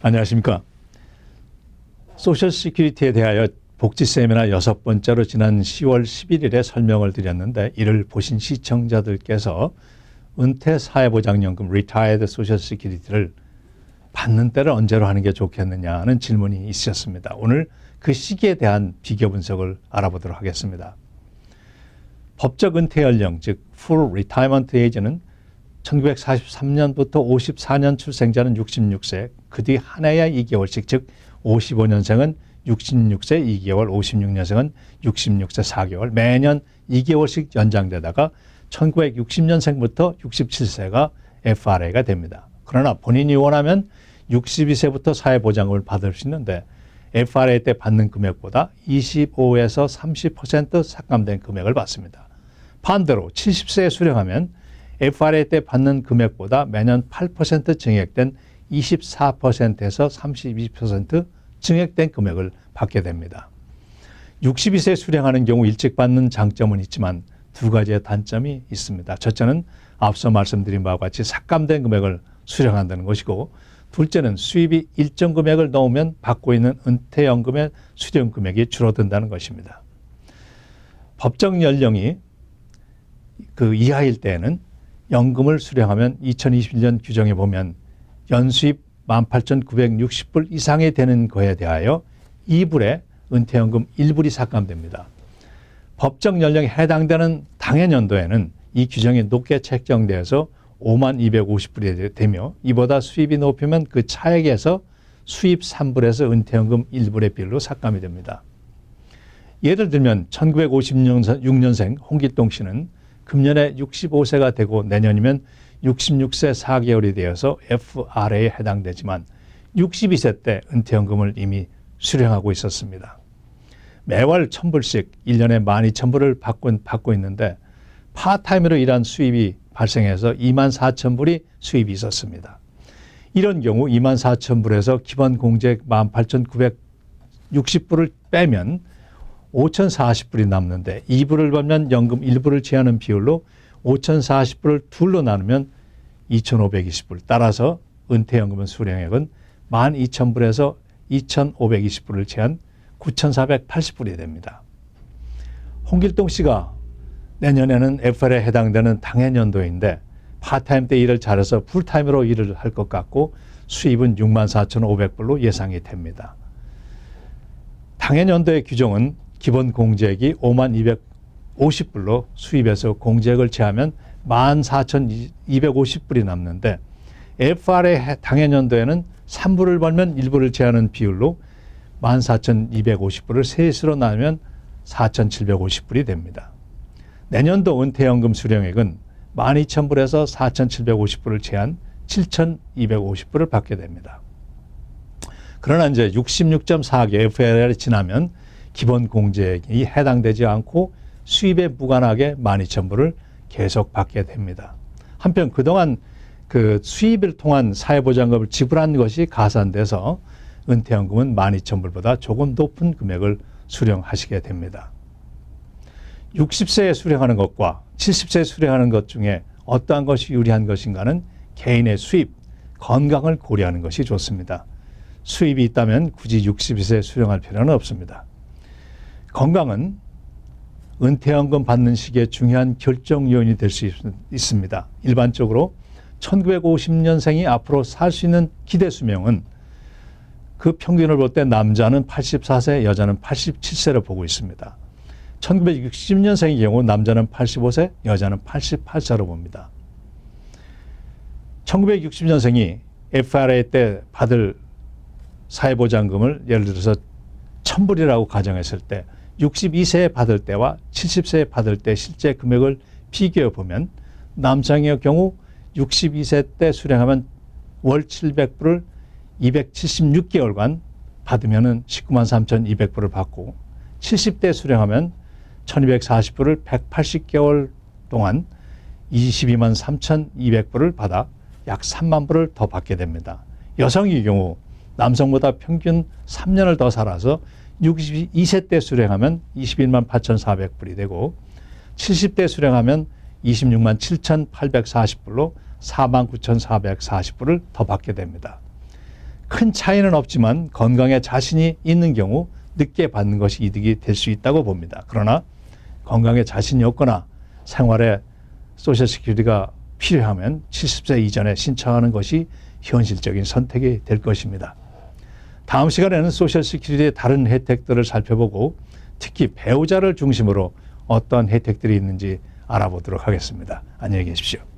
안녕하십니까. 소셜 시큐리티에 대하여 복지 세미나 6번째로 지난 10월 11일에 설명을 드렸는데, 이를 보신 시청자들께서 은퇴 사회보장연금 Retired Social Security를 받는 때를 언제로 하는 게 좋겠느냐는 질문이 있으셨습니다. 오늘 그 시기에 대한 비교 분석을 알아보도록 하겠습니다. 법적 은퇴 연령, 즉 Full Retirement Age는 1943년부터 54년 출생자는 66세, 그 뒤 한 해에 2개월씩, 즉 55년생은 66세 2개월, 56년생은 66세 4개월, 매년 2개월씩 연장되다가 1960년생부터 67세가 FRA가 됩니다. 그러나 본인이 원하면 62세부터 사회보장금을 받을 수 있는데, FRA 때 받는 금액보다 25에서 30% 삭감된 금액을 받습니다. 반대로 70세에 수령하면 FRA 때 받는 금액보다 매년 8% 증액된 24%에서 32% 증액된 금액을 받게 됩니다. 62세 수령하는 경우 일찍 받는 장점은 있지만 두 가지의 단점이 있습니다. 첫째는 앞서 말씀드린 바와 같이 삭감된 금액을 수령한다는 것이고, 둘째는 수입이 일정 금액을 넘으면 받고 있는 은퇴연금의 수령 금액이 줄어든다는 것입니다. 법정 연령이 그 이하일 때에는 연금을 수령하면 2021년 규정에 보면 연수입 18,960불 이상이 되는 거에 대하여 2불의 은퇴연금 1불이 삭감됩니다. 법정 연령에 해당되는 당해년도에는 이 규정이 높게 책정되어서 5250불이 되며, 이보다 수입이 높으면 그 차액에서 수입 3불에서 은퇴연금 1불의 비율로 삭감이 됩니다. 예를 들면 1956년생 홍길동 씨는 금년에 65세가 되고 내년이면 66세 4개월이 되어서 FRA에 해당되지만 62세 때 은퇴연금을 이미 수령하고 있었습니다. 매월 1,000불씩 1년에 12,000불을 받고 있는데, 파타임으로 일한 수입이 발생해서 24,000불이 수입이 있었습니다. 이런 경우 24,000불에서 기본 공제액 18,960불을 빼면 5,040불이 남는데, 2불을 받으면 연금 1불을 제하는 비율로 5,040불을 둘로 나누면 2,520불. 따라서 은퇴연금은 수령액은 12,000불에서 2,520불을 제한 9,480불이 됩니다. 홍길동 씨가 내년에는 FRA에 해당되는 당해년도인데 파타임 때 일을 잘해서 풀타임으로 일을 할 것 같고, 수입은 64,500불로 예상이 됩니다. 당해년도의 규정은 기본 공제액이 5250불로 수입에서 공제액을 제하면 14,250불이 남는데, FRA 당해년도에는 3불을 벌면 1불을 제하는 비율로 14,250불을 셋으로 나누면 4,750불이 됩니다. 내년도 은퇴연금 수령액은 12,000불에서 4,750불을 제한 7,250불을 받게 됩니다. 그러나 이제 66.4개 FRA를 지나면 기본 공제액이 해당되지 않고 수입에 무관하게 12,000불을 계속 받게 됩니다. 한편 그동안 그 수입을 통한 사회보장금을 지불한 것이 가산돼서 은퇴연금은 12,000불보다 조금 높은 금액을 수령하시게 됩니다. 60세에 수령하는 것과 70세에 수령하는 것 중에 어떠한 것이 유리한 것인가는 개인의 수입, 건강을 고려하는 것이 좋습니다. 수입이 있다면 굳이 62세에 수령할 필요는 없습니다. 건강은 은퇴연금 받는 시기에 중요한 결정 요인이 될 수 있습니다. 일반적으로 1950년생이 앞으로 살 수 있는 기대 수명은 그 평균을 볼 때 남자는 84세, 여자는 87세로 보고 있습니다. 1960년생의 경우 남자는 85세, 여자는 88세로 봅니다. 1960년생이 FRA 때 받을 사회보장금을 예를 들어서 1,000불이라고 가정했을 때 62세에 받을 때와 70세에 받을 때 실제 금액을 비교해 보면, 남성의 경우 62세 때 수령하면 월 700불을 276개월간 받으면 193,200불을 받고, 70대 수령하면 1,240불을 180개월 동안 223,200불을 받아 약 3만 불을 더 받게 됩니다. 여성의 경우 남성보다 평균 3년을 더 살아서 62세 때 수령하면 21만 8,400불이 되고, 70대 수령하면 26만 7,840불로 49,440불을 더 받게 됩니다. 큰 차이는 없지만 건강에 자신이 있는 경우 늦게 받는 것이 이득이 될 수 있다고 봅니다. 그러나 건강에 자신이 없거나 생활에 소셜시큐리티가 필요하면 70세 이전에 신청하는 것이 현실적인 선택이 될 것입니다. 다음 시간에는 소셜시큐리티의 다른 혜택들을 살펴보고 특히 배우자를 중심으로 어떤 혜택들이 있는지 알아보도록 하겠습니다. 안녕히 계십시오.